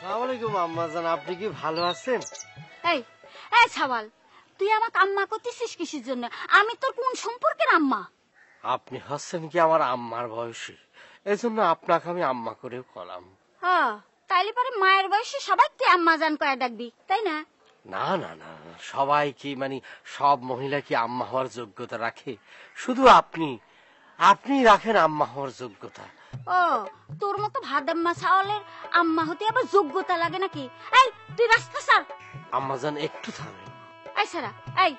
আসসালামু আলাইকুম আম্মাজান, আপনি কি ভালো আছেন? এই এই ছাওয়াল, তুই আমাকে আম্মা করতেছিস কিসের জন্য? আমি তোর কোন সম্পর্কের আম্মা? আপনি হচ্ছেন কি আমার আম্মার বয়সী, এই জন্য আপনাকে আমি আম্মা করেও কলাম। হ্যাঁ, তাইলে পরে মায়ের বয়সে সবাই তুই আম্মা জান কয়ে ডাকবি, তাই না? না না না, সবাই কি মানে সব মহিলা কি আম্মা হওয়ার যোগ্যতা রাখে? শুধু আপনি রাখেন আম্মা হওয়ার যোগ্যতা। ও, তোর মতো ভাদাম্মা ছাওয়ালের আম্মা হতে আবার যোগ্যতা লাগে নাকি? এই তুই রাস্তা ছাড়। আম্মাজান একটু থামেন। এই সারা, এই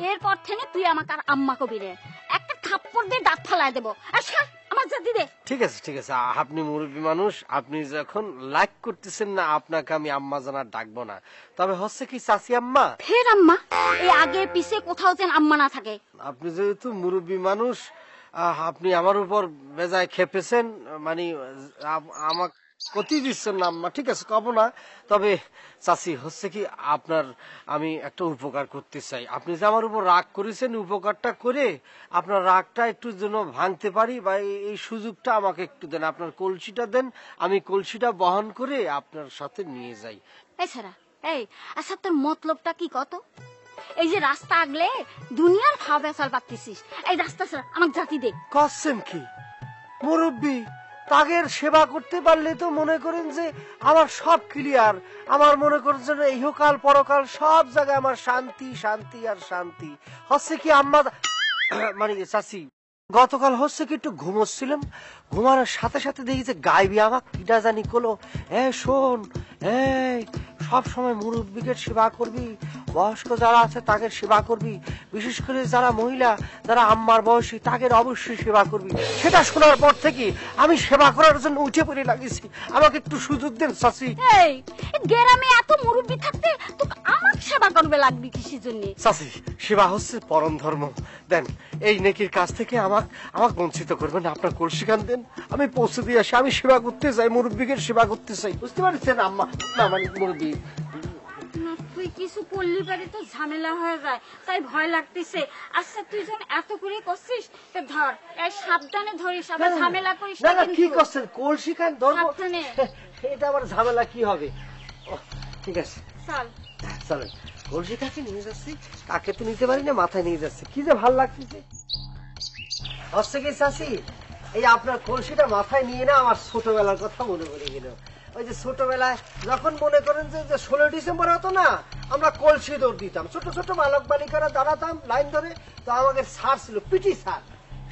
এরপর থেকে তুই আমাকে আর আম্মা কবি রে, একটা থাপ্পড় দিয়ে দাঁত ফালায় দেবো। আচ্ছা আমার জাতি দে। ঠিক আছে ঠিক আছে, আপনি মুরব্বী মানুষ, আপনি যখন লাইক করতেছেন না আপনাকে আমি আম্মাজান আর ডাকবো না। তবে হচ্ছে কি চাচি আম্মা, ফের আম্মা? এই আগে পিছে কোথাও যেন আম্মা না থাকে। আপনি যেহেতু মুরব্বী মানুষ, আপনি আমার উপর বেজায় খেপেছেন, মানে আমার ক্ষতি দিচ্ছেন না আম্মা, ঠিক আছে কব না। তবে চাচি হচ্ছে কি আপনার আমি একটা উপকার করতে চাই। আপনি যে আমার উপর রাগ করেছেন, উপকারটা করে আপনার রাগটা একটু যেন ভাঙতে পারি, বা এই সুযোগটা আমাকে একটু দেন। আপনার কলসিটা দেন, আমি কলসিটা বহন করে আপনার সাথে নিয়ে যাই। এছাড়া এই আচ্ছা তোর মতলবটা কি কত? এই যে রাস্তা আগলে দুনিয়ার খাওয়া বেচাল পাচ্ছিস, এই রাস্তা ছাড়া আমার জাতি দে। করছেন কি মুরব্বী? তাগের সেবা করতে পারলে তো মনে করেন যে আমার সব ক্লিয়ার। আমার মনে করছেন ইহকাল পরকাল সব জায়গায় আমার শান্তি শান্তি আর শান্তি। হচ্ছে কি আম্মা মানে চাচি, গতকাল হচ্ছে কি একটু ঘুমোচ্ছিলাম, ঘুমানোর সাথে সাথে দেখি যে গাইবি আমাকে কিটা জানি কলো, শোন, এই সব সময় মুরব্বীকে সেবা করবি, বয়স্ক যারা আছে তাদের সেবা করবি, বিশেষ করে যারা মহিলা যারা আম্মার বয়সী তাদের অবশ্যই সেবা করবি। সেটা শোনার পর থেকে আমি সেবা করার জন্য উঠে পড়ে লাগিয়েছি। আমাকে একটু সুযোগ দেন চাচি। এই গ্রামে এত মুরব্বী থাকতে তোকে আমার সেবা করবে লাগবে কিসের জন্য? চাচি, সেবা হচ্ছে পরম ধর্ম। দেন এই নেকির কাছ থেকে আমাকে বঞ্চিত করবেন। আপনার কলসি খান দেন, আমি পৌঁছে দিয়ে আসি। আমি সেবা করতে চাই, মুরব্বীকে সেবা করতে চাই, বুঝতে পারছেন আম্মা? না মানে মুরব্বী, তুই কিছু করলি পারে তো ঝামেলা হয়ে যায়, তাই ভয় লাগতেছে। আচ্ছা তুই যখন এত করে করছিস তো ধর, এই সাবধানে ধরিস, আবার ঝামেলা করিস না। কি করছেন? কলসি খান ধরবো, সাবধানে। এটা আবার ঝামেলা কি হবে? ঠিক আছে চল চলেন, কলসি কাকে নিয়ে যাচ্ছি, কাকে তো নিতে পারি না, মাথায় নিয়ে যাচ্ছি। কি যে ভাল লাগতেছে। হচ্ছে কি চাচি, এই আপনার কলসিটা মাথায় নিয়ে না আমার ছোটবেলার কথা মনে পড়ে গেল। ওই যে ছোটবেলায় যখন মনে করেন যে 16 ডিসেম্বর হতো না, আমরা কলসি দৌড় দিতাম, ছোট ছোট বালক বালিকারা দাঁড়াতাম লাইন ধরে। তো আমাদের স্যার ছিল পিটি স্যার,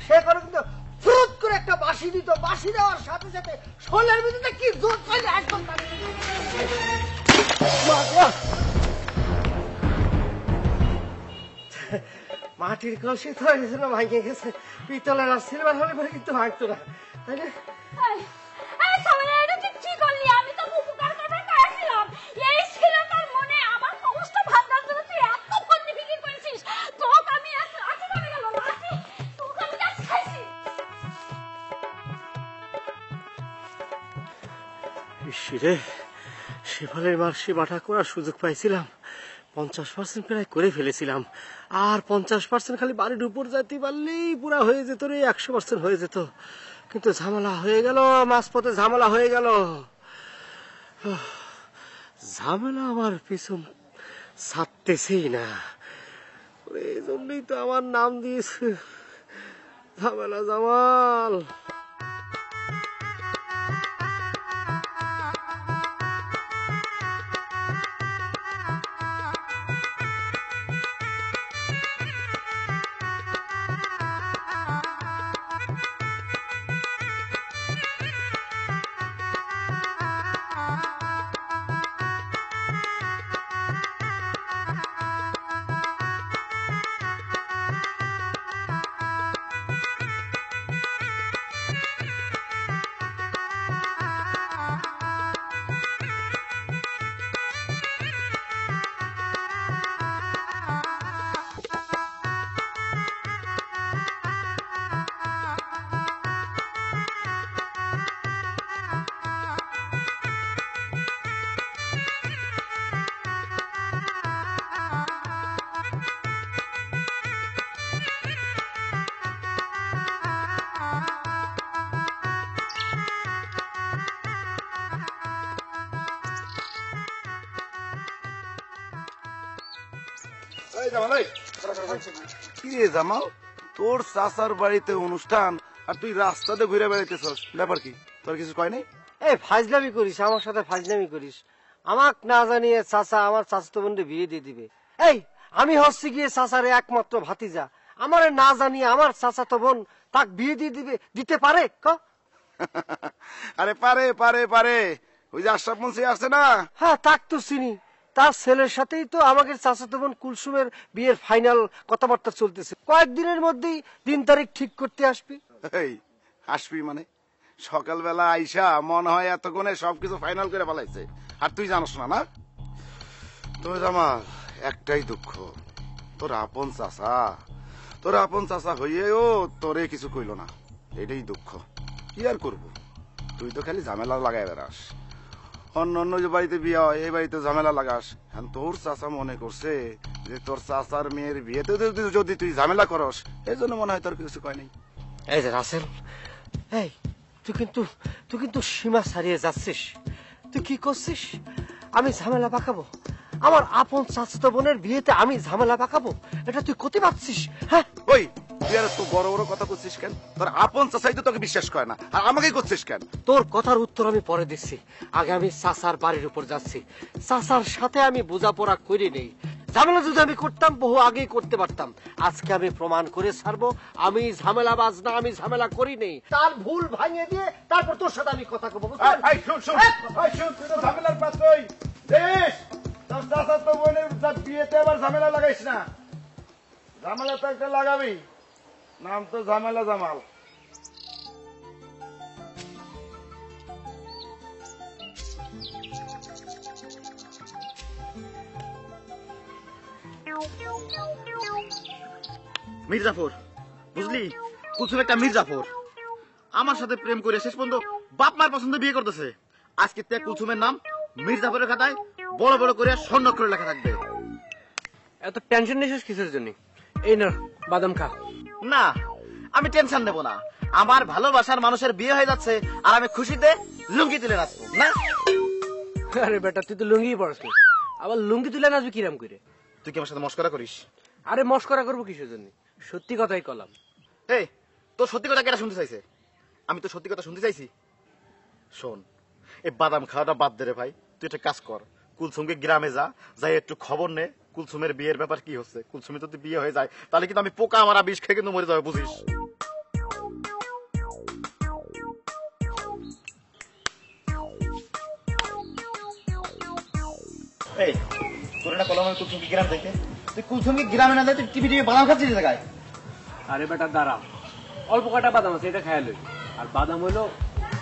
সে করে কিন্তু ফুট করে একটা বাঁশি দিত, বাঁশি দেওয়ার সাথে সাথে শোলের ভিতরে কি জোর চলে একদম মাটির কলসি তো ভাঙে গেছে, পিতলের আর সিলভার হলে পরে কিন্তু ভাঙতো না, তাই না? আমি তো উপকার করবার করেছিলাম, এই ছিল তোর মনে আমার সমস্ত ভাবনার জন্য তুই এত ফন্দি ফিকির করেছিস। তোকে আমি আজকে আমি গেল না, তোকে আমি আজ খাইছি। ইসরে, শেফালের মার সেবাটা করার সুযোগ পাইছিলাম, 50% প্রায় করে ফেলেছিলাম। আর 50% খালি বাড়ির উপর যাইতে পারলেই পুরা হয়ে যেত রে, 100% হয়ে যেত। কিন্তু ঝামেলা হয়ে গেল, মাঝপথে ঝামেলা হয়ে গেল। ঝামেলা আমার পিছন ছাড়তেছেই না, এই জন্যই তো আমার নাম দিয়েছে ঝামেলা জামাল। কি রে জামাল, তোর চাচার বাড়িতে অনুষ্ঠান আর তুই রাস্তাতে ঘুরে বেড়াইতেছস, ব্যাপার কি? তোর কিছু কয় নাই? এই ফাজলামি করিস, আমার সাথে ফাজলামি করিস। আমাক না জানিয়ে চাচা আমার চাচাতো বোনকে বিয়ে দিয়ে দিবে। এই আমি হচ্ছে গিয়ে চাচার একমাত্র ভাতিজা, আমারে না জানিয়ে আমার চাচাতো বোন তাক বিয়ে দিয়ে দিতে পারে? আরে পারে পারে পারে, ওই যে আশরাফ মুন্সি আছে না? হ্যাঁ, তাক তো চিনি। তার ছেলের সাথেই তো আমাদের চাচাতো বোন কুলসুমের বিয়ের ফাইনাল কথাবার্তা চলতেছে। কয়েকদিনের মধ্যেই দিন তারিখ ঠিক করতে আসবি। এই আসবি মানে? সকালবেলা আইসা মনে হয় এতক্ষণে সবকিছু ফাইনাল করে ফেলাইছে, আর তুই জানোস না? না তোর জামাল একটাই দুঃখ, তোর আপন চাচা হইয়েও তোরে কিছু কইল না, এটাই দুঃখ। কি আর করবো, তুই তো খালি ঝামেলা লাগাই বেড়াস। অন্য অন্য যে বাড়িতে বিয়ে হয় এই বাড়িতে ঝামেলা লাগাস। হ্যাঁ, তোর চাচা মনে করছে যে তোর চাচার মেয়ের বিয়েতে যদি তুই ঝামেলা করস, এই জন্য মনে হয় তোর কিছু কয় নাই। এই যে রাসেল, এই তুই কিন্তু সীমা ছাড়িয়ে যাচ্ছিস। তুই কি করছিস? আমি ঝামেলা পাকাবো? আমার আপন চাচাতো বোনের বিয়েতে আমি ঝামেলা পাকাবো? এটা তুই করতে পারছিস? হ্যাঁ, ওই তুই আর তো বড় বড় কথা করছিস কেন? তোর আপন চাচাই তো তোকে বিশ্বাস করে না, আর আমাকেই করছিস কেন? তোর কথার উত্তর আমি পরে দিচ্ছি। আগে আমি চাচার বাড়ির উপর যাচ্ছি, চাচার সাথে আমি বোঝাপড়া করি নেই। ঝামেলা যদি আমি করতাম বহু আগেই করতে পারতাম। আজকে আমি প্রমাণ করে ছাড়বো আমি ঝামেলাবাজ না, আমি ঝামেলা করি নেই। তার ভুল ভাঙিয়ে দিয়ে তারপর তোর সাথে আমি কথা কব। ঝামেলার পাত্রই দেশ, তোর চাচা তো বোনের বিয়েতে আবার ঝামেলা লাগাইস না। ঝামেলা তো একটা লাগাবি, নাম তো ঝামেলা জামাল। মির্জাফর, বুঝলি, কুলসুম একটা মির্জাফর আমার সাথে প্রেম করে শেষ পর্যন্ত বাপ মার পছন্দ বিয়ে করতেছে। আজকে তে কুলসুমের নাম মির্জাফরের খাতায় বড় বড় করে স্বর্ণাক্ষরে লেখা থাকবে। এত টেনশন নিছিস কিসের জন্য? এই না, বাদাম খা। না, আমি টেনশন নেব না। আমার ভালোবাসার মানুষের বিয়ে হয়ে যাচ্ছে আর আমি খুশিতে লুঙ্গি তুলে নাচবো না। আরে বেটা, তুই তো লুঙ্গি পড়াস, আবার লুঙ্গি তুলে নাচবি কিরাম করে? তুই কি আমার সাথে মস্করা করিস? আরে মস্করা করবো কিসের জন্য? সত্যি কথাই কলাম। এই তোর সত্যি কথা কেটা শুনতে চাইছে? আমি তো সত্যি কথা শুনতে চাইছি। শোন, এই বাদাম খাওয়াটা বাদ দে রে ভাই। তুই একটা কাজ কর, কুলসুমকে গ্রামে যাই একটু খবর নে কুলসুমের বিয়ের ব্যাপার কি হচ্ছে। কুলসুমে যদি বিয়ে হয়ে যায় তাহলে কিন্তু আমি পোকা মারা বিষ খেয়ে কিন্তু মরে যাবে, বুঝিস? এই তোর না কলম, কুলসুমকে গ্রাম দেখে, তুই কুলসুমকে গ্রামে না দেয় তুই টিভি বাদাম খাচ্ছিস জায়গায়। আরে বেটা দাঁড়া, অল্প কটা বাদাম আছে, এটা খেয়াল। আর বাদাম হলো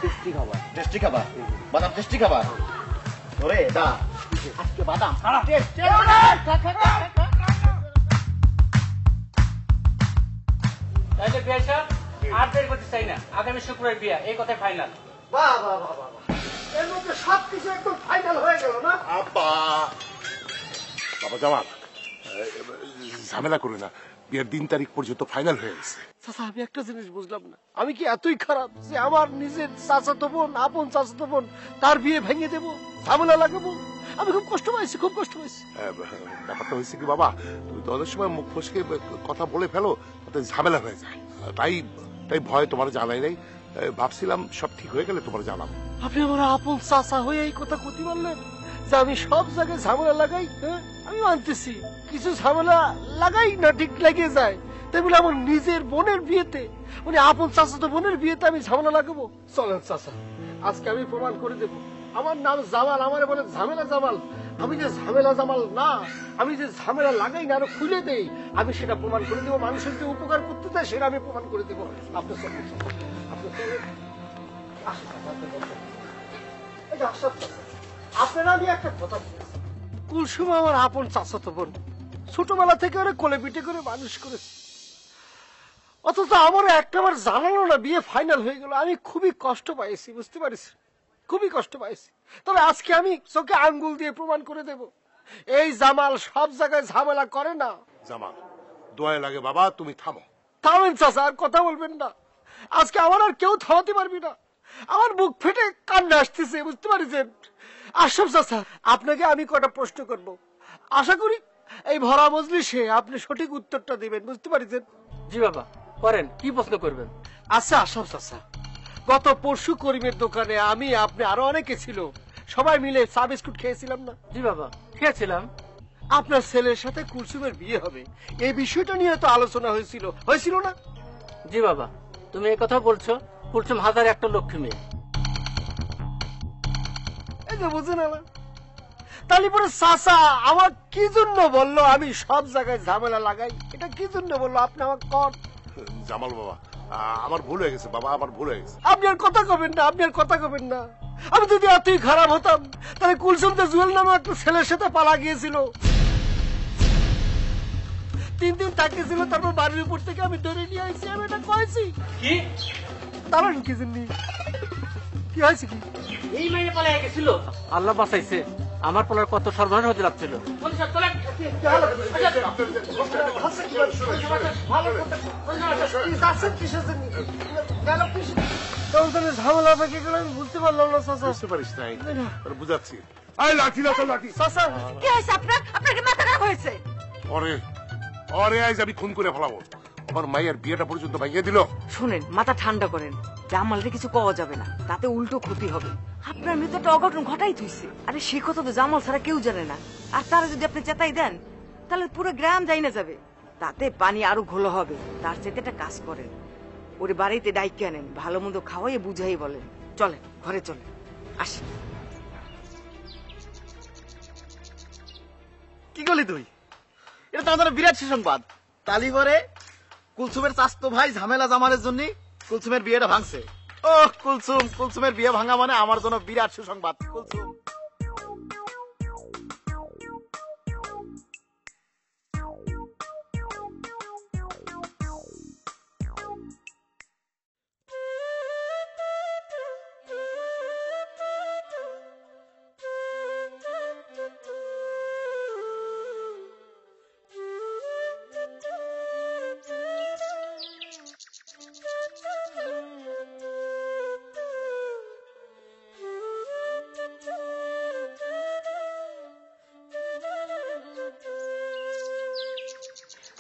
টেস্টি খাবার। টেস্টি খাবার? বাদাম টেস্টি খাবার? ওরে দাঁড়া, আজকে বাদাম তাইলে বিয়ে সাহেব আর দেরি করতে চাই না, আগামী শুক্রবার বিয়ে, এই কথাই ফাইনাল। বাহ বাহ বাহ বাহ, এর মধ্যে সবকিছু একদম ফাইনাল হয়ে গেল না? বাবা জামাল, ঝামেলা করে না, বিয়ের দিন তারিখ পর্যন্ত ফাইনাল হয়ে গেছে। চাচা, আমি একটা জিনিস বুঝলাম না, আমি কি এতই খারাপ যে আমার নিজের চাচাতো বোন, আপন চাচাতো বোন, তার বিয়ে ভেঙে দেবো, ঝামেলা লাগাবো? আমি খুব কষ্ট পাইছি, খুব কষ্ট পাইছি। ব্যাপারটা হয়েছে কি বাবা, তুমি তো অনেক সময় মুখ ফসকে কথা বলে ফেলো, তাতে ঝামেলা হয়ে যায়। তাই ভয় তোমার জানাই নাই, ভাবছিলাম সব ঠিক হয়ে গেলে তোমার জানাবো। আপনি আমার আপন চাচা হয়ে এই কথা কতি বললেন যে আমি সব জায়গায় ঝামেলা লাগাই? হ্যাঁ, আমি মানতেছি কিছু ঝামেলা লাগাই না, ঠিক লেগে যায়। তাই বলে আমার নিজের বোনের বিয়েতে, মানে আপন চাচাতো বোনের বিয়েতে আমি ঝামেলা লাগাবো? চলেন চাচা, আজকে আমি প্রমাণ করে দেবো আমার নাম জামাল, আমার বলে ঝামেলা জামাল। আমি যে ঝামেলা জামাল না, আমি যে ঝামেলা লাগাই না, আরো খুলে দেই, আমি সেটা প্রমাণ করে দেবো। মানুষের যে উপকার করতে চায় সেটা আমি প্রমাণ করে দেবো। আপনি চলেন, আপনি চলেন। আপনারা, আমি একটা কথা বলেছি, কুলসুম আমার আপন চাচাতো বোন, ছোটবেলা থেকে ওরা কোলে পিঠে করে মানুষ করেছে, অথচ আমার একটাবার জানালো না, বিয়ে ফাইনাল হয়ে গেল। আমি খুবই কষ্ট পাইছি, বুঝতে পারিস, খুবই কষ্ট পাইছি। তবে আজকে আমি চোখে আঙ্গুল দিয়ে প্রমাণ করে দেব, এই জামাল সব জায়গায় ঝামেলা করে না। জামাল, দোয়া লাগে বাবা, তুমি থামো। থামেন চাচা, আর কথা বলবেন না। আজকে আমার আর কেউ থামাতে পারবি না, আমার বুক ফেটে কান্না আসতেছে, বুঝতে পারছেন? আশরাফ চাচা, আপনাকে আমি কটা প্রশ্ন করব, আশা করি এই ভরা মজলিসে আপনি সঠিক উত্তরটা দিবেন, বুঝতে পারছেন? জি বাবা, করেন, কি প্রশ্ন করবেন? আচ্ছা আশরাফ চাচা, গত পরশু করিমের দোকানে আমি, আপনি, আরো অনেকে ছিল, সবাই মিলে চা বিস্কুট খেয়েছিলাম না? জি বাবা, খেয়েছিলাম। আপনার ছেলের সাথে কুলসুমের বিয়ে হবে, এই বিষয়টা নিয়ে তো আলোচনা হয়েছিল না? জি বাবা, তুমি এই কথা বলছো, কুলসুম হাজার একটা লক্ষ্মী মেয়ে। এই যে বুঝেন না, তাহলে পরে চাচা আমার কি জন্য বললো আমি সব জায়গায় ঝামেলা লাগাই? এটা কি জন্য বললো আপনি আমার কর? জামাল বাবা, আমার ভুল হয়ে গেছে বাবা, আমার ভুল হয়ে গেছে। আপনি আর কথা কবেন না, আপনি আর কথা কবেন না। আমি যদি এতই খারাপ হতাম তাহলে কুলসুম তো জুয়েল নামে একটা ছেলের সাথে পালা গিয়েছিল, 3 দিন থাকিয়েছিল, তারপর বাড়ির উপর থেকে আমি ধরে নিয়ে আসছি। আমি এটা কয়েছি কি? তাহলে কি জন্য কি হয়েছে? কি এই মেয়ে পালিয়ে গেছিল? আল্লাহ বাঁচাইছে, আমার পোলার কত সর্বনাশ হতে লাগছিল। ঝামেলা পেকে গেলে আমি বুঝতে পারলাম না চাচা। বুঝতে পারিস নাই, বুঝাচ্ছি। আয় লাঠি না তো লাঠি। চাচা কি হয়েছে আপনার? আপনার কি মাথা খারাপ হয়েছে? অরে আজ আমি খুন করে ফেলাবো। আমার মায়ের বিয়েটা পর্যন্ত ভাঙিয়ে দিল। শুনেন, মাথা ঠান্ডা করেন, জামালরে কিছু কওয়া যাবে না, তাতে উল্টো ক্ষতি হবে। আপনার মেয়ে তো একটা অঘটন ঘটাই থইছে। আরে সে কথা তো জামাল ছাড়া কেউ জানে না, আর তারা যদি আপনি চেতাই দেন তাহলে পুরো গ্রাম যাই না যাবে, তাতে পানি আরো ঘোলা হবে। তার চাইতে একটা কাজ করেন, ওরে বাড়িতে ডাইকে আনেন, ভালো মন্দ খাওয়াই বুঝাই বলেন। চলেন ঘরে চলেন, আসেন। কি করলি তুই? এটা তো আমাদের বিরাট সুসংবাদ। তালি করে কুলসুমের চাস্তো ভাই ঝামেলা জামালের জন্য কুলসুমের বিয়েটা ভাঙছে। ও কুলসুমের বিয়ে ভাঙা মানে আমার জন্য বিরাট সুসংবাদ। কুলসুম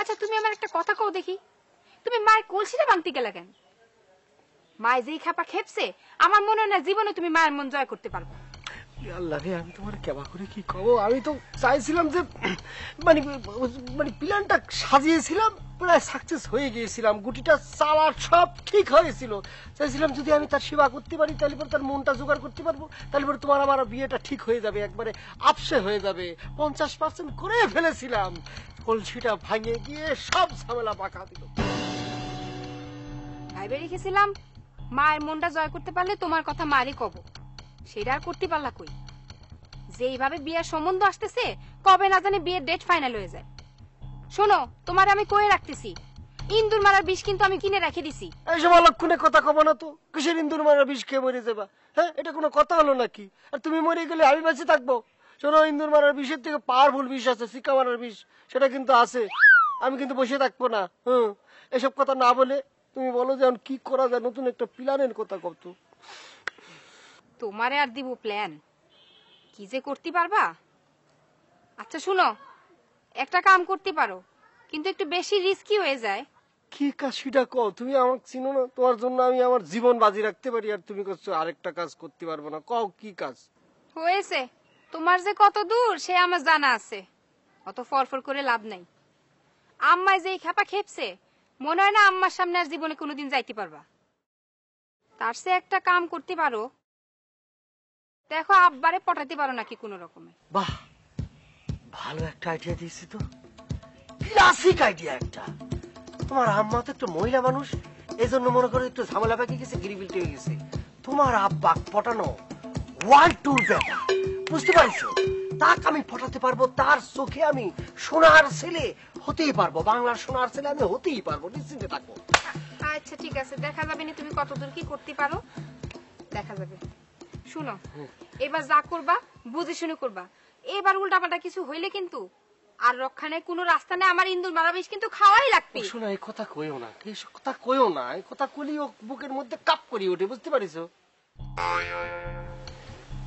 আচ্ছা তুমি আমার একটা কথা কও দেখি, তুমি মায়ের কলসিটা ভাঙতে গেলে কেন? মায় যেই খাপা খেপছে, আমার মনে হয় না জীবনে তুমি মায়ের মন জয় করতে পারবে। আল্লাহ রে, আমি তোমার কেবা করে কি কবো? আমি তো চাইছিলাম যে মানে মানে প্ল্যানটা সাজিয়েছিলাম, প্রায় সাকসেস হয়ে গিয়েছিলাম, গুটিটা চালার সব ঠিক হয়েছিল। চাইছিলাম যদি আমি তার সেবা করতে পারি তাহলে পরে তার মনটা জোগাড় করতে পারবো, তাহলে পরে তোমার আমার বিয়েটা ঠিক হয়ে যাবে, একবারে আপসে হয়ে যাবে। 50% করে ফেলেছিলাম, কলসিটা ভাঙে গিয়ে সব ঝামেলা পাকা দিল। ভাইবে রেখেছিলাম মায়ের মনটা জয় করতে পারলে তোমার কথা মারই কব, সেটা আর করতে পারলা কই? যেইভাবে বিয়ের সম্বন্ধ আসতেছে, কবে না জানি বিয়ের ডেট ফাইনাল হয়ে যায়। শোনো, তোমার আমি কয়ে রাখতেছি, ইন্দুর মারার বিষ কিন্তু আমি কিনে রেখে দিছি। এই সময় লক্ষণে কথা কব না তো, কিসের ইন্দুর মারা বিষ খেয়ে মরে যাবা? হ্যাঁ, এটা কোনো কথা হলো নাকি? আর তুমি মরে গেলে আমি বেঁচে থাকবো? শোনো, ইন্দুর মারার বিষের থেকে পাওয়ারফুল বিষ আছে, শিকা মারার বিষ, সেটা কিন্তু আছে। আমি কিন্তু বসে থাকবো না। এসব কথা না বলে তুমি বলো যে কি করা যায়, নতুন একটা প্ল্যানের কথা কত। তোমারে আর দিব প্ল্যান, কি যে করতে পারবা? আচ্ছা শুনো, একটা কাম করতে পারো, কিন্তু একটু বেশি রিস্কি হয়ে যায়। কি কাজ সেটা কও? তুমি আমাকে চিনো না, তোমার জন্য আমি আমার জীবন বাজি রাখতে পারি, আর তুমি করছো আরেকটা কাজ করতে পারবো না। কও কি কাজ? হয়েছে, তোমার যে কত দূর সে আমার জানা আছে, অত ফরফর করে লাভ নাই। আম্মায় যে খাপা খেপছে, মনে হয় না আম্মার সামনে আর জীবনে কোনোদিন যাইতে পারবা। তার সে একটা কাম করতে পারো, দেখো আব্বারে পটাতে পারো নাকি কোনো রকমে। বাহ, ভালো একটা আইডিয়া দিয়েছি তো, ক্লাসিক আইডিয়া একটা। তোমার আম্মা তো একটা মহিলা মানুষ, এই জন্য মনে করো একটু ঝামেলা পেকে গেছে, গিরিবিলটি হয়ে গেছে। তোমার আব্বা পটানো ওয়ার্ল্ড ট্যুর ব্যাপার, বুঝতে পারছো? তাকে আমি পটাতে পারবো, তার চোখে আমি সোনার ছেলে হতেই পারবো, বাংলার সোনার ছেলে আমি হতেই পারবো, নিশ্চিন্তে থাকবো। আচ্ছা ঠিক আছে, দেখা যাবে না তুমি কতদূর কি করতে পারো, দেখা যাবে। শুনো, এবার যা করবা বুঝে শুনে করবা, এবার উল্টাপাল্টা কিছু হইলে কিন্তু আর রক্ষা নেই, কোনো রাস্তা নেই, আমার ইন্দুর মারা বিষ কিন্তু খাওয়াই লাগবে। শোনো, এই কথা কইও না, এই কথা কইও না, এই কথা কইলি ও বুকের মধ্যে কাপ করি ওঠে, বুঝতে পারিছো?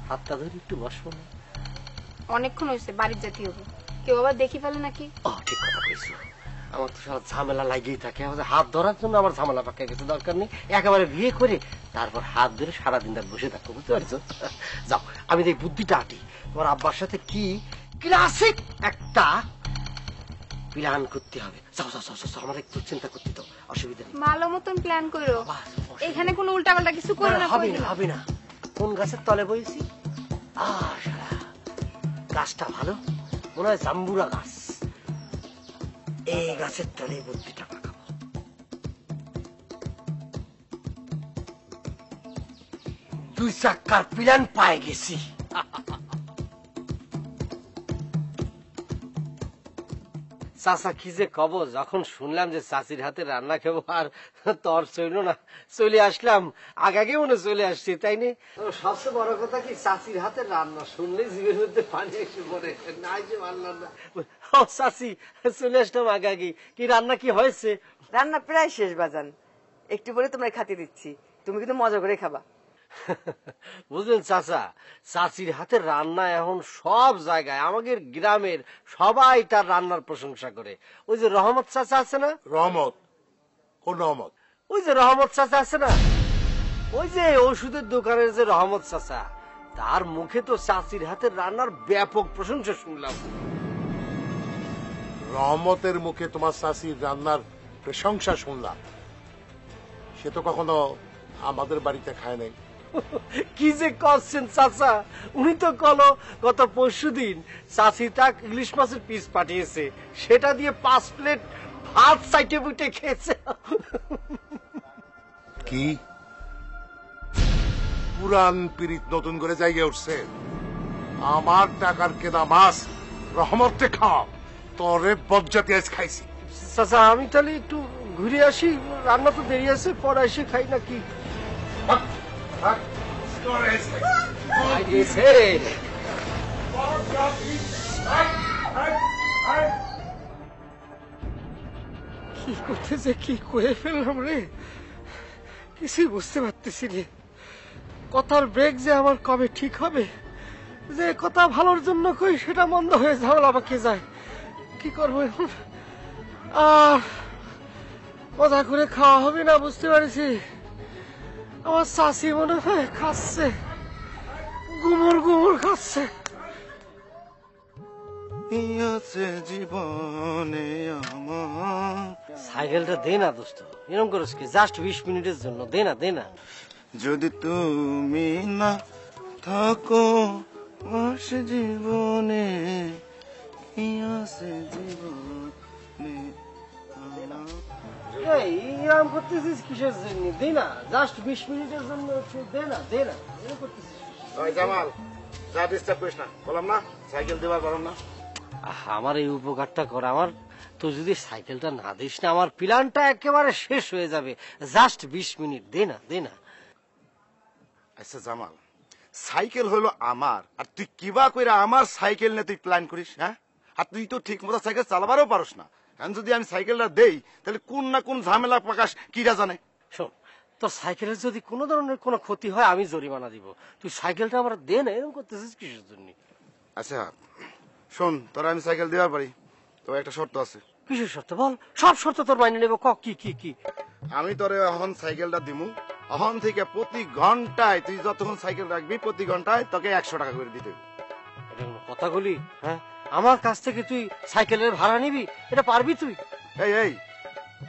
হাতটা ধরে একটু বসো না। অনেকক্ষণ হয়েছে, বাড়ির জাতি হবে। কেউ আবার দেখি ফেলে নাকি? ও ঠিক কথা কইছো, আমার তো সারা ঝামেলা লাগিয়েই থাকে। আমাদের হাত ধরার জন্য আমার ঝামেলা পাকা গেছে, দরকার নেই। একেবারে বিয়ে করে তারপর হাত ধরে সারাদিন রাত বসে থাকবো, বুঝতে পারছো? যাও, আমি এই বুদ্ধিটা আটি, তোমার আব্বার সাথে কি ক্লাসিক একটা প্ল্যান করতে হবে। যাও যাও যাও যাও, আমার একটু চিন্তা করতে দাও, অসুবিধা নেই। ভালো মতন প্ল্যান করো, এখানে কোনো উল্টাপাল্টা কিছু করো না। হবে না হবে না। কোন গাছের তলে বইছি? শালা, গাছটা ভালো, মনে হয় জাম্বুরা গাছ। এই গাছের তলে বুদ্ধিটা পাকাবো। দুই চাক্কার প্ল্যান পাই গেছি। চাচা কি যে কব, যখন শুনলাম যে চাচির হাতে রান্না খাবো আর তর চইল না, চলে আসলাম। আগে মনে চলে আসছি, তাই নে? সবচেয়ে বড় কথা কি, চাচির হাতে রান্না শুনলে জীবের মধ্যে পানি এসে পড়ে। নাই যে মানলাম না। ও চাচি, চলে আসলাম আগে। কি রান্না কি হয়েছে? রান্না প্রায় শেষ বাজান, একটু পরে তোমরা খাতে দিচ্ছি, তুমি কিন্তু মজা করে খাবা। বুঝলেন চাচা, চাচির হাতের রান্না এখন সব জায়গায়, আমাদের গ্রামের সবাই তার রান্নার প্রশংসা করে। ওই যে রহমত চাচা আছে না? রহমত? কোন রহমত? ওই যে রহমত চাচা আছে না, ওই যে ওষুধের দোকানের যে রহমত চাচা, তার মুখে তো চাচির হাতের রান্নার ব্যাপক প্রশংসা শুনলাম। রহমতের মুখে তোমার চাষির রান্নার প্রশংসা শুনলাম? সে তো কখনো আমাদের বাড়িতে খায় নাই। কি যে করছেন চাচা, উনি তো কলো গত পরশুদিন চাচি তাক ইলিশ মাছের পিস পাঠিয়েছে, সেটা দিয়ে 5 প্লেট ভাত সাইটে বুটে খেয়েছে। কি পুরান পিরিত নতুন করে জায়গায় উঠছে? আমার টাকার কেনা মাছ রহমতকে খাও, তোরে বজ্জাতি আজ খাইছি। চাচা আমি তাহলে একটু ঘুরে আসি, রান্না তো দেরি আছে, পরে এসে খাই নাকি? কি করতেছে, কি করে ফেললাম রে, কিছুই বুঝতে পারতেছি রে। কথার ব্রেক যে আমার কবে ঠিক হবে, যে কথা ভালোর জন্য কই সেটা মন্দ হয়ে ঝামেলা পাকিয়ে যায়। কি করবো এখন? মজা করে খাওয়া হবে না, বুঝতে পারছি। আমার চাষি মনে হয় খাচ্ছে, গুমর গুমর খাচ্ছে। জীবনে আমার সাইকেলটা দে না দোস্ত, এরকম করিস কি? জাস্ট 20 মিনিটের জন্য দে না, দে না। যদি তুমি না থাকো সে জীবনে, কি আছে জীবনে। এরকম করতেছিস কিসের জন্য? দে না, জাস্ট 20 মিনিটের জন্য দে না, দে না, এরকম করতেছিস। জামাল, যা ডিস্টার্ব করিস না, বললাম না সাইকেল দেবার পারলাম না। আমার এই উপকারটা কর, আমার তো যদি সাইকেলটা না দিস না, আমার প্ল্যানটা একেবারে শেষ হয়ে যাবে। জাস্ট 20 মিনিট দে না, দে না। আচ্ছা জামাল, সাইকেল হলো আমার, আর তুই কিবা কইরা আমার সাইকেল নিয়ে তুই প্ল্যান করিস? হ্যাঁ, আর তুই তো ঠিক মতো সাইকেল চালাবারও পারস না। এখন যদি আমি সাইকেলটা দেই, তাহলে কোন না কোন ঝামেলা প্রকাশ কিরা জানে। শোন, তোর সাইকেলের যদি কোনো ধরনের কোনো ক্ষতি হয়, আমি জরিমানা দিব। তুই সাইকেলটা আমার দে না, এরকম করতেছিস কিসের জন্য? আচ্ছা শোন, তোরা আমি সাইকেল দেওয়ার পারি, তবে একটা শর্ত আছে। কিসের শর্ত বল? সব শর্ত তোর মাইনে নেবো, ক কি কি কি? আমি তোরে এখন সাইকেলটা দিমু, এখন থেকে প্রতি ঘন্টায় তুই যতক্ষণ সাইকেল রাখবি, প্রতি ঘন্টায় তোকে 100 টাকা করে দিতে হবে। এটা কোনো কথা বলি? হ্যাঁ, আমার কাছ থেকে তুই সাইকেলের ভাড়া নিবি? এটা পারবি তুই? এই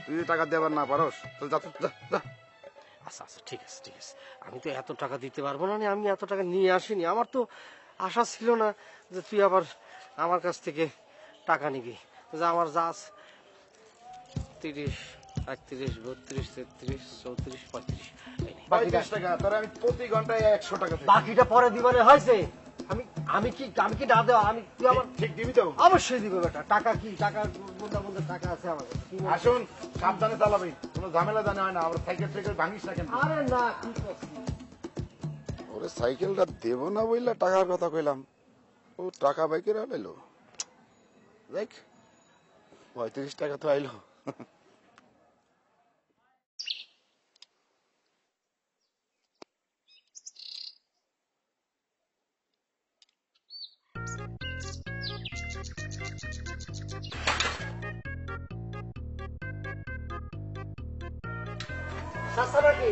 তুই যদি টাকা দেবার না পারস তাহলে যা, যা, যা। আচ্ছা আচ্ছা, ঠিক আছে ঠিক আছে, আমি তো এত টাকা দিতে পারবো না, আমি এত টাকা নিয়ে আসিনি। আমার তো আশা ছিল না যে তুই আবার আমার কাছ থেকে টাকা নিবি। যে আমার যা 30, 31, 32, 33, 34, 35, 35 টাকা তোরা আমি প্রতি ঘন্টায় 100 টাকা দিই। বাকিটা পরে দিবানে হয়েছে। আমি কি না দেওয়া, আমি তুই আমার ঠিক দিবি তো? অবশ্যই দিব বেটা। টাকা কি, টাকা বন্ধুর মধ্যে টাকা আছে আমার কাছে। কি বলছিস? আসুন, সাবধানে চালাবি, কোনো ঝামেলা জানে হয় না, আমার সাইকেল টাইকেল ভাঙিস না কেন। আরে না, কি করছিস? ওরে সাইকেলটা দেব না বললা টাকার কথা কইলাম, ও টাকা বাইকের আলাইলো। দেখ 35 টাকা তো আইলো। চাচা নাকি?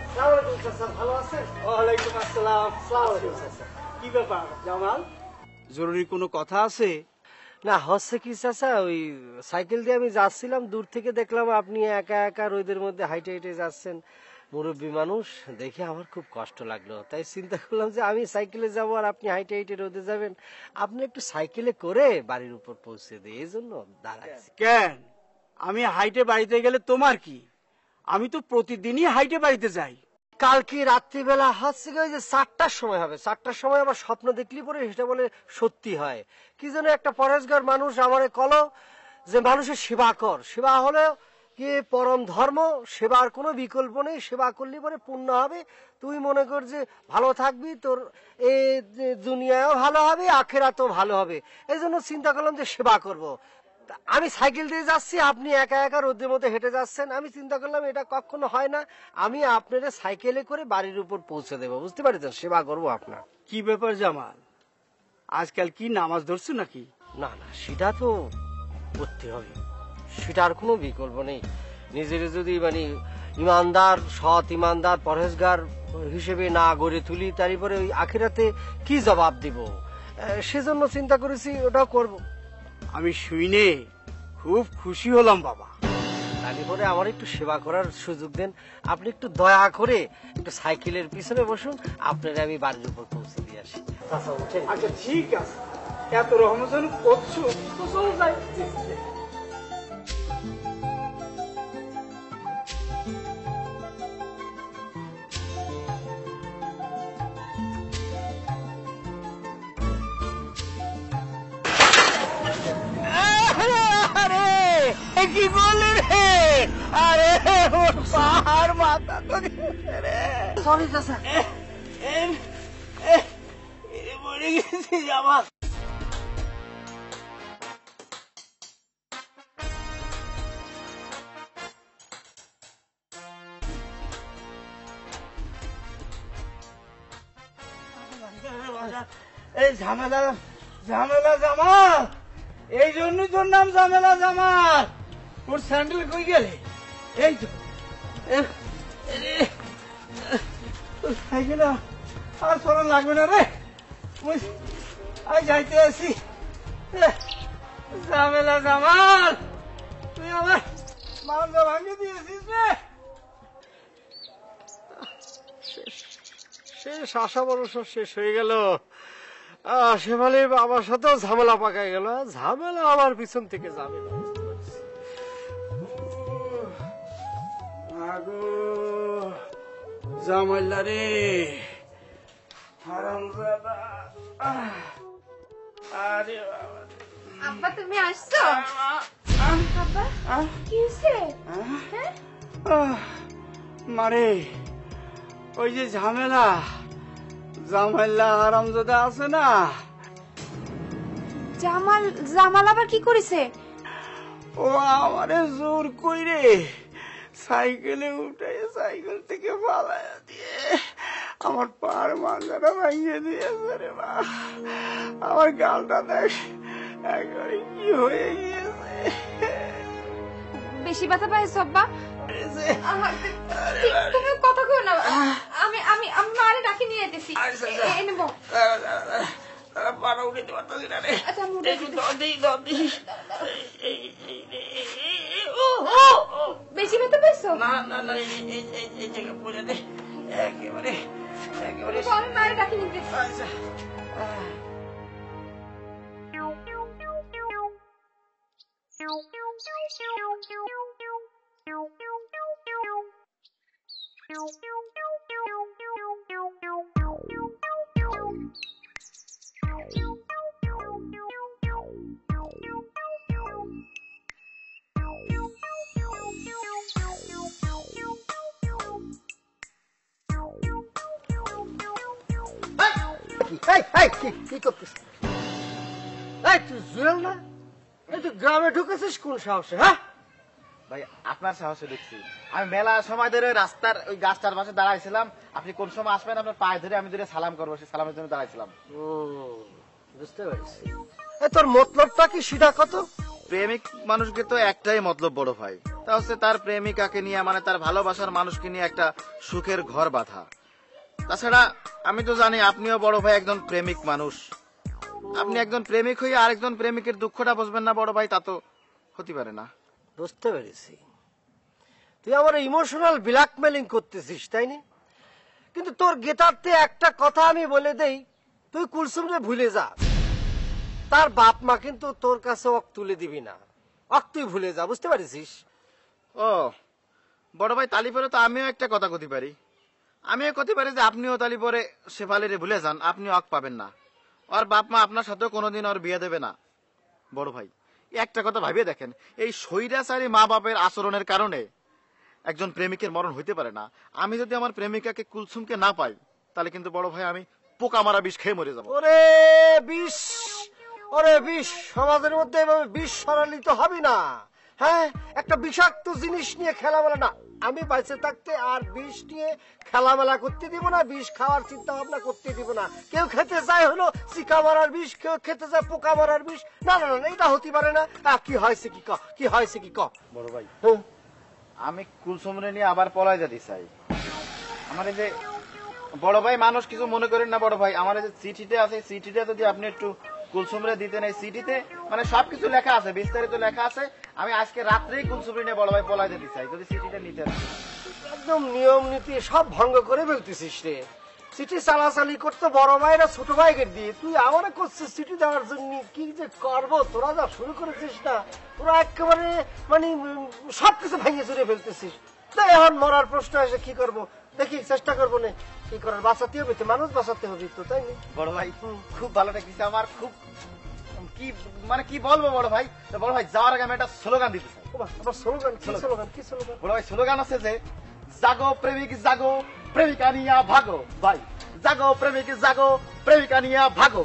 আসসালামু আলাইকুম চাচা, ভালো আছেন? ওয়ালাইকুম আসসালাম। আসসালামু আলাইকুম চাচা। কি ব্যাপার জামাল, জরুরি কোনো কথা আছে? না হচ্ছে কি চাচা, ওই সাইকেল দিয়ে আমি যাচ্ছিলাম, দূর থেকে দেখলাম আপনি একা একা রোদের মধ্যে হাইটে হাইটে যাচ্ছেন, মুরব্বী মানুষ দেখে আমার খুব কষ্ট লাগলো। তাই চিন্তা করলাম যে আমি সাইকেলে যাবো আর আপনি হাইটে হাইটে রোদে যাবেন, আপনি একটু সাইকেলে করে বাড়ির উপর পৌঁছে দিই, এই জন্য দাঁড়াচ্ছি। কেন, আমি হাইটে বাড়িতে গেলে তোমার কি? আমি তো প্রতিদিনই হাইটে বাড়িতে যাই। কালকে রাত্রিবেলা হচ্ছে কি, ওই যে 4টার সময় হবে, 4টার সময় আবার স্বপ্ন দেখলি পরে সেটা বলে সত্যি হয়। কি যেন একটা পরেশগার মানুষ আমারে কলো যে মানুষের সেবা কর, সেবা হলে কি পরম ধর্ম, সেবার কোনো বিকল্প নেই, সেবা করলে পরে পুণ্য হবে, তুই মনে কর যে ভালো থাকবি, তোর এই দুনিয়াও ভালো হবে, আখেরাতেও ভালো হবে। এই জন্য চিন্তা করলাম যে সেবা করব। আমি সাইকেল দিয়ে যাচ্ছি, আপনি একা একা রোদের মধ্যে হেঁটে যাচ্ছেন, আমি চিন্তা করলাম এটা কখনো হয় না, আমি আপনার সাইকেলে করে বাড়ির উপর পৌঁছে দেবো, বুঝতে পারছেন, সেবা করবো আপনার। কি ব্যাপার জামাল, আজকাল কি নামাজ ধরছো নাকি? না না, সেটা তো করতে হবে, সেটার কোনো বিকল্প নেই। নিজের যদি মানে ইমানদার, সৎ ইমানদার পরহেজগার হিসেবে না গড়ে তুলি, তারপরে ওই আখিরাতে কি জবাব দিব, সেজন্য চিন্তা করেছি ওটাও করব। আমি শুনে খুব খুশি হলাম বাবা। তারপরে আমার একটু সেবা করার সুযোগ দেন, আপনি একটু দয়া করে একটু সাইকেলের পিছনে বসুন, আপনারা আমি বাড়ির উপর পৌঁছে দিয়ে আসি। আচ্ছা ঠিক আছে, এত রহমত করছো তো চলো যাই। কি বললি রে? আরে ওর পাহাড় মাথা তো রে। সরি চাচা, মরে গেছি জামাল। এই ঝামেলা ঝামেলা জামাল, এই জন্যই তোর নাম ঝামেলা জামাল। ওর স্যান্ডেল কই গেলে? এই তো সাইকেল আর চলা লাগবে না রে, আমি যাইতে আছি। ঝামেলা জামাল, তুই আমার মালটা ভাঙিয়ে দিয়েছিস রে। শেষ আশা ভরসা শেষ হয়ে গেল। শেফালি আমার সাথেও ঝামেলা পাকায় গেল, ঝামেলা আমার পিছন থেকে যাবে না, বুঝতে পারছি। আগো জামাইলা রে, হারামজাদা। আরে বাবা, আব্বা তুমি আসছো? আব্বা কি হয়েছে? মারে ওই যে ঝামেলা, জামাইলা হারামজাদা আছে না, জামাল জামাল আবার কি করেছে? ও আমারে জোর কইরে সাইকেলে উঠে সাইকেল থেকে পালায়া দিয়ে আমার পার মাঞ্জাটা ভাঙিয়ে দিয়েছে রে মা। আমার গালটা দেখ একবারে কি হয়ে গিয়েছে। বেশি ব্যথা পাইছো আব্বা? তুমি কথা কই না, আমি আমি আমি মারে ডাকি নিয়ে যেতেছি। এনে বল। পাড়া উঠে দিতে পারতাছি না রে। আচ্ছা আমি উঠে বেশি ব্যথা পাইছো? না না না, এই জায়গা পড়ে দে একেবারে একেবারে। আমি মারে ডাকি নিয়ে যেতেছি। আচ্ছা কি করতেছিস? এই তুই জুয়েল না? এই তুই গ্রামে ঢুকেছিস কোন সাহসে? হ্যাঁ ভাই আপনার সাহসে দেখছি, আমি মেলা সময় ধরে রাস্তার ওই গাছটার পাশে দাঁড়াইছিলাম, আপনি কোন সময় আসবেন আপনার পায়ে ধরে আমি ধরে সালাম করবো, সেই সালামের জন্য দাঁড়াইছিলাম। বুঝতে পারছি। তোর মতলবটা কি সেটা কত? প্রেমিক মানুষকে তো একটাই মতলব বড় ভাই, তা হচ্ছে তার প্রেমিকাকে নিয়ে, মানে তার ভালোবাসার মানুষকে নিয়ে একটা সুখের ঘর বাঁধা। তাছাড়া আমি তো জানি আপনিও বড় ভাই একজন প্রেমিক মানুষ। আপনি একজন প্রেমিক হয়ে আরেকজন প্রেমিকের দুঃখটা বুঝবেন না বড় ভাই, তা তো হতে পারে না। বুঝতে পেরেছি, তুই আমার ইমোশনাল ব্ল্যাকমেলিং করতেছিস, তাই না? কিন্তু তোর গেটারতে একটা কথা আমি বলে দেই, তুই কুলসুমরে ভুলে যা। তার বাপ মা কিন্তু তোর কাছে অক তুলে দিবি না, অক তুই ভুলে যা, বুঝতে পারিস? ও বড় ভাই, তালি পরে তো আমিও একটা কথা কতে পারি। আমিও কতে পারি যে আপনিও তালি পরে শেফালিরে ভুলে যান, আপনি অক পাবেন না। ওর বাপ মা আপনার সাথেও কোনোদিন ওর বিয়ে দেবে না। বড় ভাই, একটা কথা ভাবিয়ে দেখেন, এই স্বৈরাচারী মা বাপের আচরণের কারণে একজন প্রেমিকের মরণ হইতে পারে না। আমি যদি আমার প্রেমিকাকে কুলসুমকে না পাই, তাহলে কিন্তু বড় ভাই আমি পোকা মারা বিষ খেয়ে মরে যাবো। ওরে বিষ, ওরে বিষ, সমাজের মধ্যে এভাবে বিষ সরালি তো হবে না। হ্যাঁ, একটা বিষাক্ত জিনিস নিয়ে খেলামেলা না। আমি বাইসে থাকতে আর বিষ নিয়ে খেলামেলা করতে দিব না, বিষ খাওয়ার চিন্তা ভাবনা করতে দিব না। কেউ খেতে চায় হলো চিকা মারার বিষ, কেউ খেতে চায় পোকা মারার বিষ। না না না, এটা হতে পারে না। কি হয়েছে কি ক, কি হয়েছে কি ক। বড় ভাই, হ্যাঁ, আমি কুলসুমরে নিয়ে আবার পলায় যেতে চাই। আমার এই যে বড় ভাই, মানুষ কিছু মনে করেন না বড় ভাই, আমার এই যে চিঠিতে আছে, চিঠিটা যদি আপনি একটু কুলসুমরে দিতেন। এই চিঠিতে মানে সবকিছু লেখা আছে, বিস্তারিত লেখা আছে। আমি আজকে রাত্রেই কুলসুমরে নিয়ে বড় ভাই পলায় যেতে চাই, যদি চিঠিটা নিতেন। একদম নিয়ম নীতি সব ভঙ্গ করে ফেলতেছিস রে। চিঠি চালাচালি করতে বড় ভাইরা ছোট ভাইকে দিয়ে, তুই আমারে করছিস চিঠি দেওয়ার জন্য। কি যে করবো, তোরা যা শুরু করেছিস না, তোরা একেবারে মানে সবকিছু ভেঙে চুরে ফেলতেছিস। তাই এখন মরার প্রশ্ন এসে কি করবো, দেখি চেষ্টা করবো না কি করার। বাঁচাতে হবে তো, মানুষ বাঁচাতে হবে তো, তাই না? বড় ভাই খুব ভালো লাগছে আমার, খুব কি মানে কি বলবো বড় ভাই। তো বড় ভাই, যাওয়ার আগে আমি একটা স্লোগান দিতে চাই। আবার স্লোগান? কি স্লোগান? কি স্লোগান? বড় ভাই, স্লোগান আছে যে জাগো প্রেমিক জাগো, প্রেমিকা নিয়া ভাগো। ভাই, জাগো প্রেমিক জাগো, প্রেমিকা নিয়া ভাগো।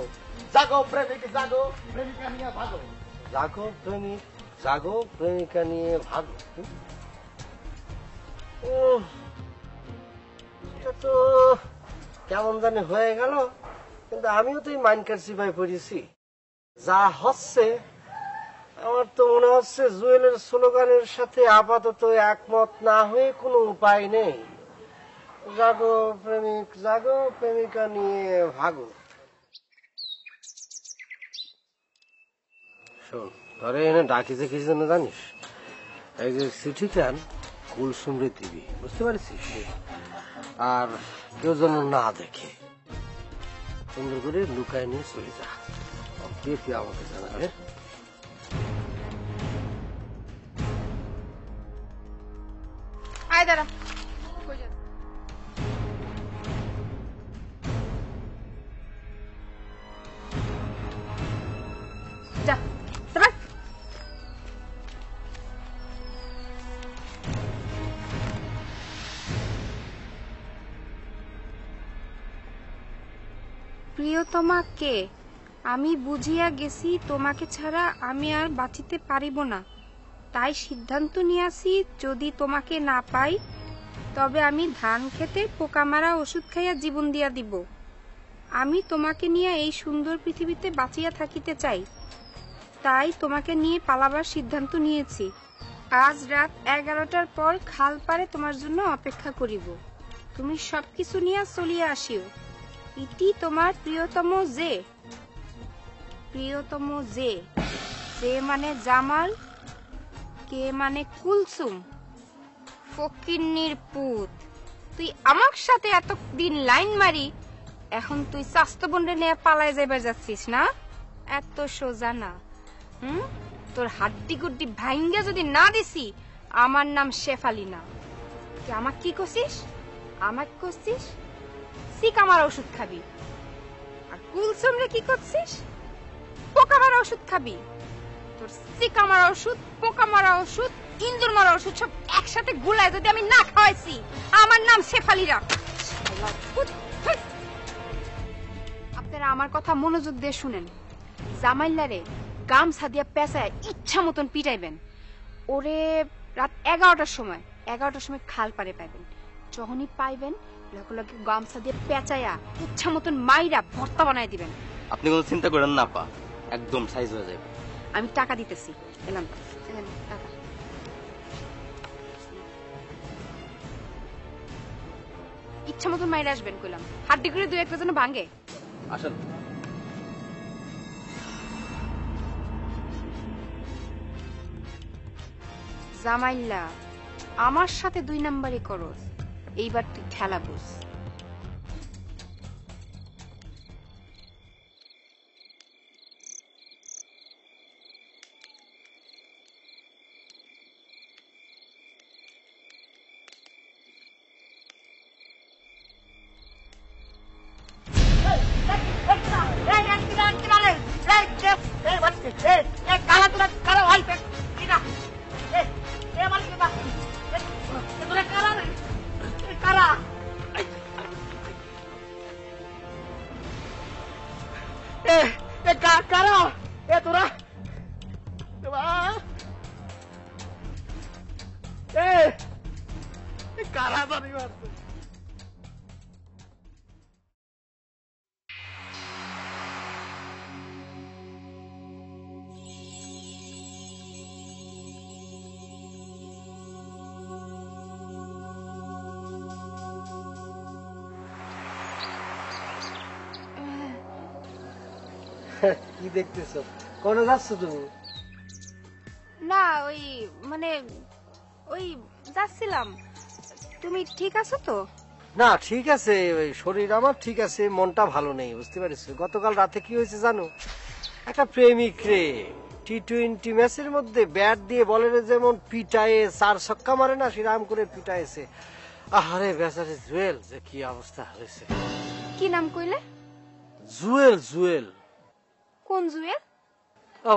জাগো প্রেমিক জাগো, প্রেমিকা নিয়া ভাগো। জাগো প্রেমিক জাগো, প্রেমিকা নিয়ে ভাগো। এটা তো কেমন জানি হয়ে গেল, কিন্তু আমিও তো এই মাইন কারসিফাই পড়েছি। যা হচ্ছে আমার তো মনে হচ্ছে জুয়েলের স্লোগানের সাথে আপাতত একমত না হয়ে কোনো উপায় নেই। জাগো প্রেমিক জাগো, প্রেমিকা নিয়ে ভাগো। শোন, ধরে এনে ডাকিছে কিছু জন্য জানিস? এই যে চিঠিটা কুলসুমরে দিবি, বুঝতে পারছিস? আর কেউ যেন না দেখে, সুন্দর করে লুকায় নিয়ে চলে যা। কে কে আমাকে জানাবে। আয় দাঁড়া, কই যাস? যা, দাঁড়া। প্রিয়তমা কে? আমি বুঝিয়া গেছি তোমাকে ছাড়া আমি আর বাঁচিতে পারিব না। তাই সিদ্ধান্ত নিয়াছি, যদি তোমাকে না পাই তবে আমি ধান খেতে পোকা মারা ওষুধ খাইয়া জীবন দিয়া দিব। আমি তোমাকে নিয়ে এই সুন্দর পৃথিবীতে বাঁচিয়া থাকিতে চাই, তাই তোমাকে নিয়ে পালাবার সিদ্ধান্ত নিয়েছি। আজ রাত 11টার পর খাল পাড়ে তোমার জন্য অপেক্ষা করিব। তুমি সবকিছু নিয়ে চলিয়া আসিও। ইতি তোমার প্রিয়তম যে। প্রিয়তম যে, যে মানে জামাল, কে মানে কুলসুম। ফকিন্নির পুত, তুই আমার সাথে এতদিন লাইন মারি, এখন তুই স্বাস্থ্য বন্ডে নিয়ে পালায় যাইবার যাচ্ছিস না? এত সোজা না। তোর হাড্ডি গুড্ডি ভাঙ্গা যদি না দিছি, আমার নাম শেফালি না। তুই আমাকে কি করছিস? আমাকে করছিস সিকা মারা ওষুধ খাবি, আর কুলসুমরে কি করছিস? পোকা মারা ওষুধ খাবি। তোর সিকা মারা ওষুধ, পোকা মারা ওষুধ, ইন্দুর মারা ওষুধ সব একসাথে গুলায় যদি আমি না খাওয়াইছি, আমার নাম শেফালিরা। আপনারা আমার কথা মনোযোগ দিয়ে শুনেন। জামাইল্লারে গামছা দিয়া পেঁচায় ইচ্ছা মতন পিটাইবেন। ওরে রাত 11টার সময় খাল পারে পাইবেন। যখনই পাইবেন লগে লগে গামছা দিয়ে পেঁচায়া ইচ্ছা মতন মাইরা ভর্তা বানাই দিবেন। আপনি কোনো চিন্তা করেন না পা, একদম সাইজ হয়ে যাবে। আমি টাকা দিতেছি, এলাম টাকা। ইচ্ছা মতন মাইরে আসবেন কইলাম, হাড্ডি করে দুই একটা যেন ভাঙে। আসেন। জামাইল্লা আমার সাথে 2 নাম্বারই করস, এইবার তুই ঠেলা বুঝ। কি দেখতেছো? কোনে যাচ্ছ তুমি? না ওই মানে ওই যাচ্ছিলাম। তুমি ঠিক আছো তো? না ঠিক আছে, ওই শরীর আমার ঠিক আছে, মনটা ভালো নেই, বুঝতে পারিস? গতকাল রাতে কি হয়েছে জানো? একটা প্রেমিক রে টি-20 ম্যাচের মধ্যে ব্যাট দিয়ে বলের যেমন পিটায়ে 4 ছক্কা মারে না, সেরাম করে পিটাইছে। আরে বেচারে জুয়েল যে কি অবস্থা হয়েছে। কি নাম কইলে? জুয়েল। জুয়েল? কোন জুয়েল?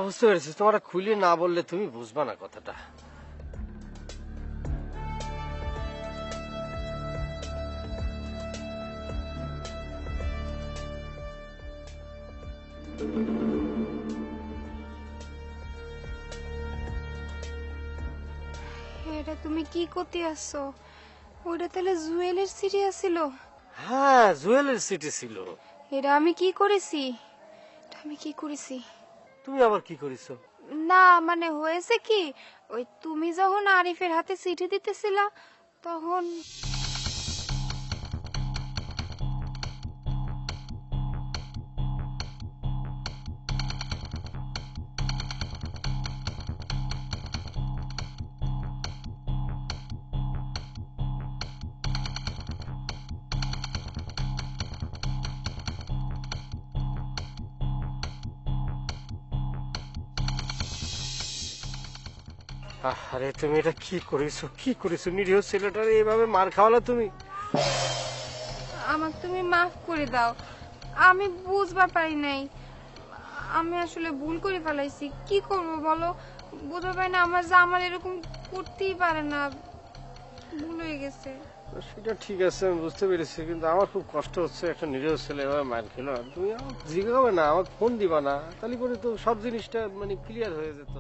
বুঝতে পেরেছি, তোমার খুলে না বললে তুমি বুঝবা না কথাটা। এটা তুমি কি করতে আসছো? ওটা তাহলে জুয়েলের সিটি ছিল? হ্যাঁ, জুয়েলের সিটি ছিল। এটা আমি কি করেছি? তুমি আবার কি করেছো? না মানে হয়েছে কি, ওই তুমি যখন আরিফের হাতে চিঠি দিতেছিলা তখন আরে তুমি এটা কি করেছো নিরীহ ছেলেটারে এইভাবে মার খাওয়ালা তুমি? আমাকে তুমি মাফ করে দাও, আমি বুঝবার পারি নাই, আমি আসলে ভুল করে ফেলাইছি। কি করব বলো, বুঝতে পারি না, আমার জামাল এরকম করতেই পারে না, ভুল হয়ে গেছে। সেটা ঠিক আছে, আমি বুঝতে পেরেছি, কিন্তু আমার খুব কষ্ট হচ্ছে, একটা নিরীহ ছেলে এভাবে মার খেলো। তুমি আমাকে জিজ্ঞাসা না, আমাকে ফোন দিবা না, তাহলে পরে তো সব জিনিসটা মানে ক্লিয়ার হয়ে যেত।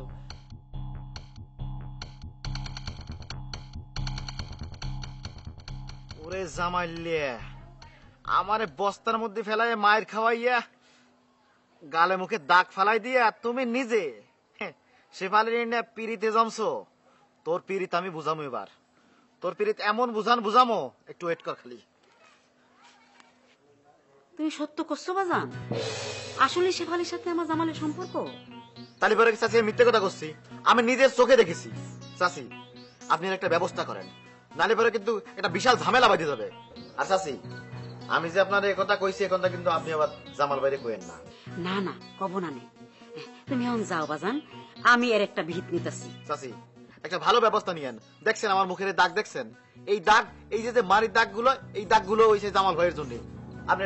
ওরে জামাইলে আমারে বস্তার মধ্যে ফেলাই মায়ের খাওয়াইয়া গালে মুখে দাগ ফালাই দিয়া তুমি নিজে শেফালির পিড়িতে জমছো। তোর পিড়িত আমি বুঝামো এবার, তোর পিড়িত এমন বুঝামো, একটু ওয়েট কর খালি। তুমি সত্য করছো বাজান? আসলে শেফালির সাথে আমার জামালের সম্পর্ক? তালি পরে চাষি মিথ্যে কথা করছি, আমি নিজের চোখে দেখেছি। চাষি আপনি একটা ব্যবস্থা করেন, নালে পরে কিন্তু একটা বিশাল ঝামেলা বাঁধে যাবে। আর চাষি আমি যে আপনার এই কথা কইছি, এখন কিন্তু আপনি আবার জামাল বাইরে কইেন না। না না কব না নে, তুমি এখন যাও বাজান, আমি এর একটা বিহিত নিতেছি। চাষি একটা ভালো ব্যবস্থা নিয়েন। দেখছেন আমার মুখের দাগ, দেখছেন এই দাগ, এই যে মারির দাগগুলো, এই দাগগুলো হইছে জামাল ভাইয়ের জন্য। আপনি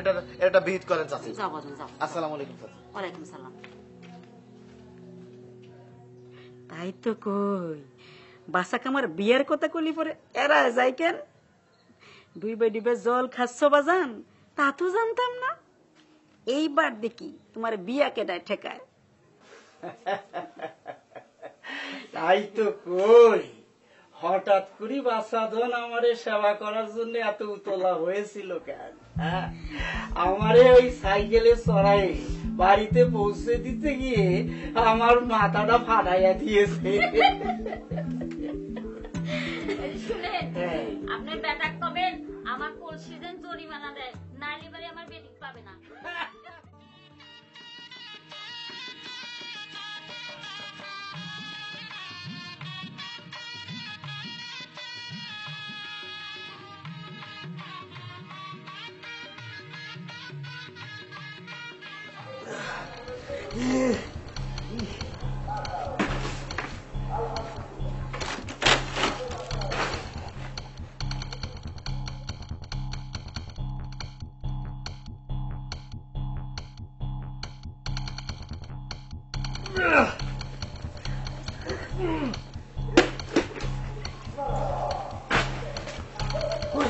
এটা বিহিত করেন চাচি। যাও বাজান যাও। আসসালামু আলাইকুম চাচি। ওয়ালাইকুম সালাম। তাই তো কই, বাসা কামার বিয়ের কথা কলি পরে এরা যাই কেন? 2 বেডিবে জল খাচ্ছ বাজান, তা তো জানতাম না। এইবার দেখি তোমার বিয়া কেডায় ঠেকায়। তাই তো কই, হঠাৎ করে বাসাধন আমারে সেবা করার জন্য এত উতলা হয়েছিল কেন? আমারে ওই সাইকেলে চড়াই বাড়িতে পৌঁছে দিতে গিয়ে আমার মাথাটা ফাটাইয়া দিয়েছে। শুনেন, আপনার বেটা কবেন আমার কলসি দেন জরিমানা দেয়, নাইলে বাড়ি আমার বেটিক পাবে না।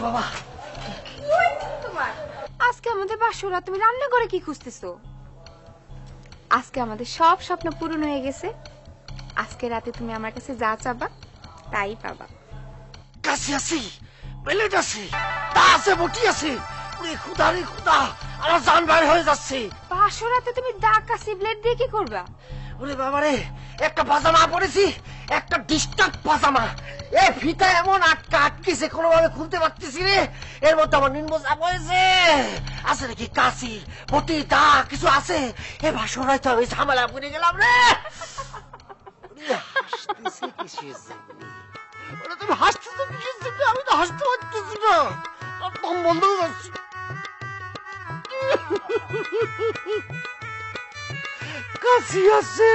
বাবা তোমার আজকে আমাদের বাসুরা, তুমি রান্না করে কি খুঁজতেছো? আজকে আমাদের সব স্বপ্ন পূরণ হয়ে গেছে। আজকে রাতে তুমি আমার কাছে যা চাবা তাই পাবা। কাশি আছে, প্লেট আছে, তা আছে, বটি আছে। ওরে খুদা রে খুদা, আমার জান বাইর হয়ে যাচ্ছে। বাসুরাতে তুমি দাগ কাশি ব্লেড দিয়ে কি করবা? ওরে বাবারে, একটা পাজামা পরেছি, একটা ডিস্টার্ব পাজামা। এ ফিতা এমন আটকেছে, কোনোভাবে খুলতে পারতেছি রে। এর মধ্যে আমার নিম্ন চাপ হয়েছে। আছে নাকি কাশি, বটি, দা কিছু আছে? এ বাসরাই তো আমি ঝামেলা পড়ে গেলাম রে। হাসতেছে কিসের? ওরে তুমি হাসতেছো কিসের? আমি তো হাসতে পারতেছি না, দম বন্ধ হয়ে যাচ্ছে। কাশি আছে।